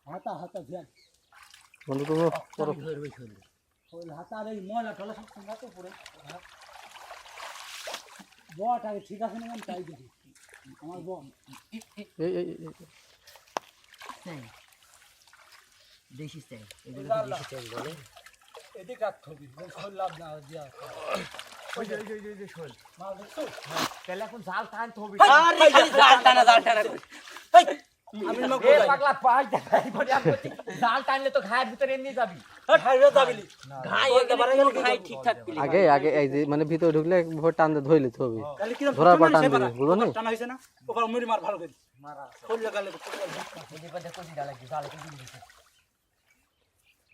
হাতা হাতা ধ্যান বন্ধু তো করো ওই হাতার এই ময়লা টলা সব সঙ্গে পড়ে বট আগে ঠিক আছে না আমি তাই দেখি আমার বট এই দেশি স্টাইল এগুলো দেশি স্টাইল বলে এদিকে রাখতে হবে শোল লাভ না দিয়া ওই যে শোল মাল দেখছো তাহলে এখন জাল টানতে হবে জাল টানা আমি এ পাগলা পাই দেখাই বলি আমি জাল টানলে তো ঘায়ের ভিতরে এমনি যাবি খাইবে যাবিলি ঘাই একেবারে ঘাই ঠিকঠাক পিলি আগে এই যে মানে ভিতরে ঢুকলে ভোর টান দিয়ে ধইলে তো হবে তাহলে কি ধরার পর টান দিবে বুঝলো না টানা হইছে না ওখানে মুড়ি মার ভালো করে মারা শোল লাগালে এদিকে পথে কোটি ডালা কি জালে কোটি দিছে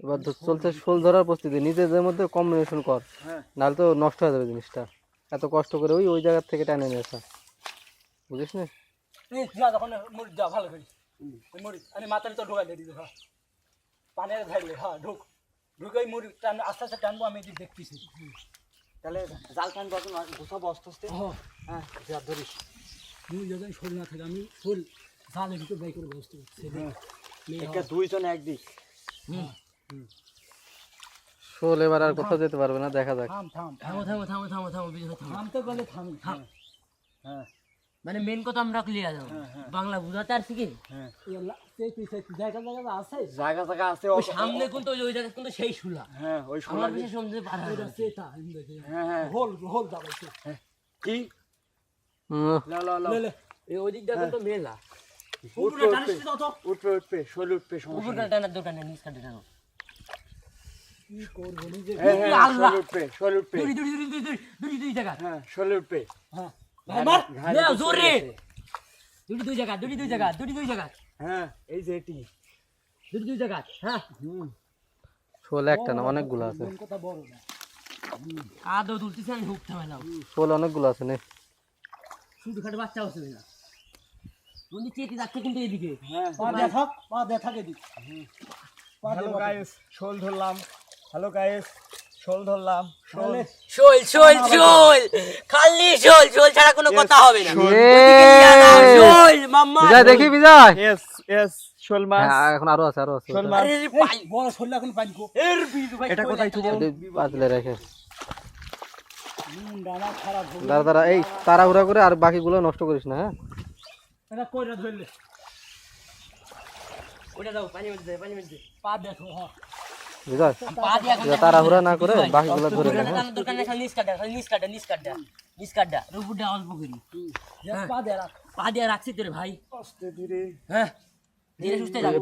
এবার চলছে শোল ধরার প্রস্তুতি নিজেদের মধ্যে কম্বিনেশন কর নাহলে তো নষ্ট হয়ে যাবে জিনিসটা এত কষ্ট করে ওই জায়গা থেকে টানে নিয়ে আসা বুঝিস না এই যা যখন মুড়ি যা ভালো করে ওই মুড়ি আমি মাথায় তো ঢোকাই দিয়ে দিই হ্যাঁ পানির ধাইলে হ্যাঁ ঢুকে মুড়ি টান আস্তে আস্তে টানবো আমি এদিকে দেখতেছি তাহলে জাল টানবো এখন গোছাবো আস্তে আস্তে হ্যাঁ যা ধরিস তুমি যখন শোল না থাকে আমি শোল জালের ভিতরে বাই করে বসতে একটা দুইজন একদিক শোল এবার আর কোথাও যেতে পারবে না দেখা যাক থাম থাম থামো বিজয় থামো থামতে গেলে থামি হ্যাঁ মানে মেন কথা আমরা ক্লিয়ার যাবো বাংলা বুঝাতে আর কি জায়গা আছে জায়গা আছে ওই সামনে কিন্তু ওই জায়গা কিন্তু সেই শুলা হ্যাঁ ওই আমার সোনার বিশেষ সমুদ্রে পার হয় না। হ্যাঁ হোল যাবাইছে কি লা লে এই ওই দিকটা কিন্তু মেলা উপরে টানিস দাও তো উঠবে শোল উঠবে সমস্যা উপরকার টানার দোকান নেই নিচ কাটে টানো কি করব নিজে হ্যাঁ শোল উঠবে দুই জায়গা হ্যাঁ শোল উঠবে হ্যাঁ ভাই মার লে জোরে দুই জায়গা হ্যাঁ এই যে এটি দুই জায়গা হ্যাঁ শোল একটা না অনেকগুলো আছে কোন কথা বড় না আদৌ তুলতেছে আমি হুক থামাইলাম শোল অনেকগুলো আছে নে শুধু খাটে বাচ্চা হচ্ছে না বন্ধু চেতে যাচ্ছে কিন্তু এদিকে হ্যাঁ পা দেখাকে দি হ্যালো গাইস শোল ধরলাম হ্যালো গাইস শোল ধরলাম শোল শোল খালি শোল ছাড়া কোনো কথা হবে না শোল মাম্মা বিজয় দেখি বিজয় ইয়েস শোল মাছ হ্যাঁ, এখন আরো আছে শোল মাছ বড় শোল এখন পানি কো এটা কোথায় তুই পাতলে রেখে ডানা খারাপ হলো দাঁড়া এই তাড়াহুড়া করে আর বাকিগুলো নষ্ট করিস না হ্যাঁ এটা কইরা ধরলে ওটা দাও পানি মধ্যে পা দেখো হ্যাঁ বিজয় পা দিয়া বিজয় তাড়াহুড়া না করে বাকিগুলো ধরে নে হ্যাঁ? দোকানে খালি নিস কাটা রুবুটা অল্প করি পা দে রাখ পা দিয়া রাখছি তোরে ভাই আস্তে ধীরে হ্যাঁ ধীরে সুস্থে যাও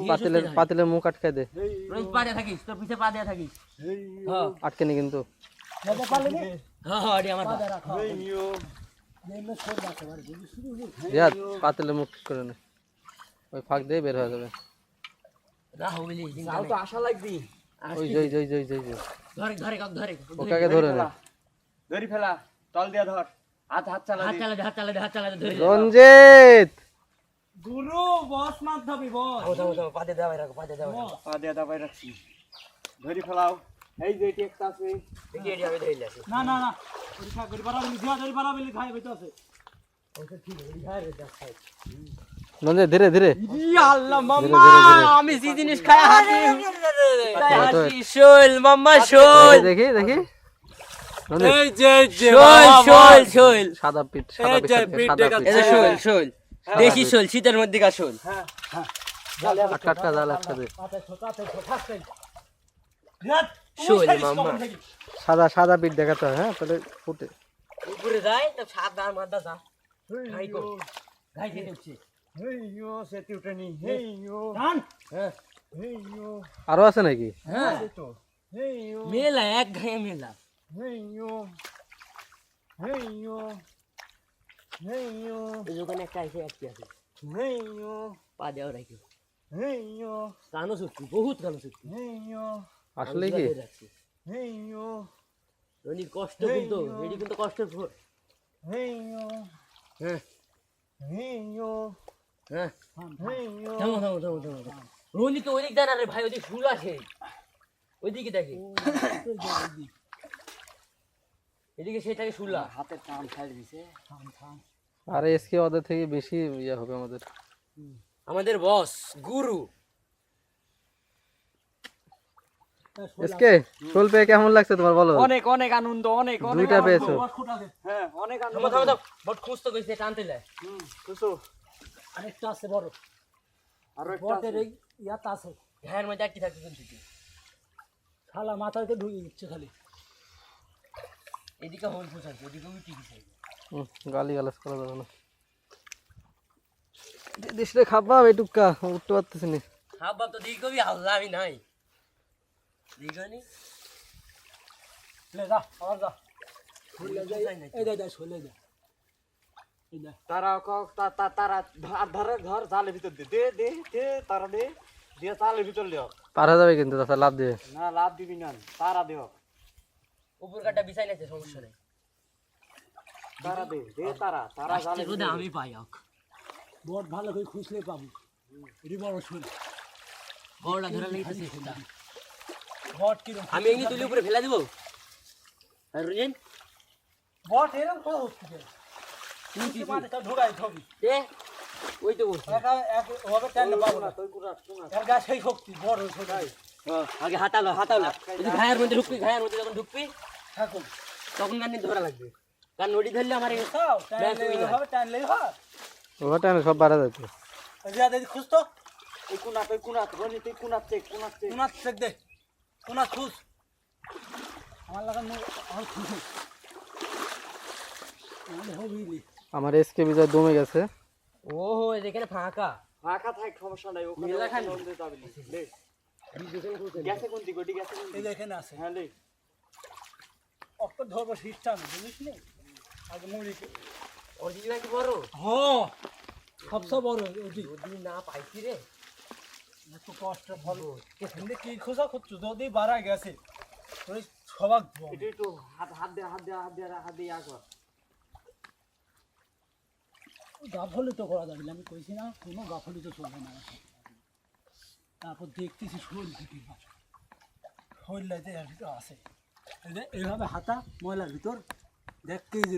পাতিলের মুখ আটকায় দে রোজ পা দিয়া থাকিস তোর পিছে পা দিয়া থাকিস হ্যাঁ আটকে নি কিন্তু যেতে পারলে নি হ্যাঁ এটি আমার পা পা। দে রাখ নেমে শোল রাখতে পারবে শুরু বিরাট পাতিলের মুখ ঠিক করে নে ওই ফাঁক দিয়ে বের হয়ে যাবে রাহো বলি যাও তো আশা লাগবি ওই জয় ধরে ওকে আগে ধরে নে ধরি ফেলা তল দিয়া ধর হাত চালা হাত চালা দে ধরে রঞ্জিত গুরু বস মাধ্যমে বস থামো পা দিয়ে দাও রাখো পা দিয়া দাবাই রাখছি ধরি ফেলাও এই যে এটি একটা আছে দেখি এটি আমি ধরে লাসি না না না পরীক্ষা করি বারাবলি দিয়া ধরি বারাবলি খাই বেটা আছে রঞ্জিত ধীরে ধীরে আল্লাহ মাম্মা আমি যে জিনিস খাই হাতি শোল মাম্মা শোল দেখি রঞ্জিত এই যে শোল সাদা পিঠ সাদা পিঠ এই যে শোল দেশি শোল শীতের মধ্যে কা শোল আটকা জাল আটকা দে শোল মাম্মা সাদা পিঠ দেখাতে হয় হ্যাঁ তাহলে ফুটে উপরে যায় তো সাত আর মাদা যা ঘাই কো ঘাই খেতে উঠছে হেইও সেটি উঠেনি হেইও টান হেইও আরো আছে নাকি হ্যাঁ তো হেইও মেলা এক ঘায়ে মেলা হেইও হেইও হেইও এই দোকানে একটা এসে আটকে আছে হেইও পা দেওয়া রাখি হেইও কানো সত্যি বহুত কানো সত্যি হেইও আসলে কি হেইও রনির কষ্ট কিন্তু এটি কিন্তু কষ্টের ফল হেইও হ্যাঁ হেইও হ্যাঁ হেইও থামো রনি তো ওইদিক দেয় না রে ভাই ওইদিক ফুল আছে ওইদিকে দেখে এদিকে সেটাকে শুলা হাতের টান ছাড়ি দিছে আরে এসকে ওদের থেকে বেশি ইয়ে হবে আমাদের আমাদের বস গুরু এসকে শোল পেয়ে কেমন লাগছে তোমার বলো? অনেক অনেক আনন্দ, অনেক অনেক দুইটা আনন্দ। পেয়েছো? হ্যাঁ অনেক আনন্দ। থামো থামো থামো বট খুঁজতে কইছে টানতে যায় খুশো আরেকটা আছে বড় আরো একটা বটের এই ইয়াত আছে ঘায়ের মধ্যে আটকে থাকতে কিন্তু শালা মাথাতে ঢুকে দিচ্ছে খালি এদিকে হোল খুঁজাচ্ছে ওদিকে উঠে গেছে গালি গালাজ করা যাবে না। দেশে খাবা এটুকা উঠতে পারতেছি না। হাব্বা তো দিই কবি আল্লাহ আমি নাই দিগনি লে যা আবার যা শুলে যাই এই যা শুলে যা এই যা তারা তারা ধারে ধর জালের ভিতর দে দে দে দে তারা দে দিয়ে জালের ভিতর লিও। পারা যাবে কিন্তু তাছাড়া লাভ দিয়ে। না লাভ দিবি না, তারা দেও, উপর কাটা বিছাই নাছে সমস্যা নাই তারা দে দে তারা তারা জালের রোদে আমি পাই আক বট ভালো করে খুঁজলে পাবো এটি বড় শুল বড়টা ধরে লাগতেছে বট কিরম আমি এমনি তুলি উপরে ফেলা দিব আর রুজেন বট এরকম কথা হচ্ছে তুই মানে তা ঢোকাই ছবি এ ওই তো বলছি একা এক হবে টাইম পাবো না তুই কুড়া শোনা এর গা সেই শক্তি বড় ছোটাই আগে হাতালো হাতালো যদি ঘায়ের মধ্যে ঢুকবি ঘায়ের মধ্যে যখন ঢুকবি থাকুন তখন গান ধরা লাগবে কারণ নড়ি ধরলে আমার তাও টাইম হবে টাইম লেগে হয় ওভার টাইমে সব বাড়া যাচ্ছে। যা দেখি খুঁজ তো তুই কুনা রনি তুই কুনা চেক কোনা চেক দে কোনা খুঁজ আমার লাগা আমার খুঁজ মানে হবি আমার এসকে বিজয় দমে গেছে। ও এখানে ফাঁকা ফাঁকা থাক সমস্যা নাই, ওখানে মেলা খালি। লোন দিতে হবে লে গেছে কোন দিকে ওটি গেছে কোন এই দিকে? দেখেন আছে হ্যাঁ লে অত ধরবো সিস্টেম বুঝিস নি আগে মুড়ি ওর দিদি নাকি বড় হ্যাঁ সবচেয়ে বড় ওটি যদি না পাইছি রে এত কষ্ট ভালো কিন্তু কি খোঁজা খুঁজছো যদি বাড়া গেছে ওই সবাক এটা একটু হাত দিয়ে আগর গাফলি তো করা যাবে না, আমি কইছি না কোনো গাফলি তো চলবে না আমার সাথে। তারপর দেখতেছি শোল থেকে শোল লাইতে আছে এই যে এইভাবে হাতা ময়লার ভিতর দেখতেই যে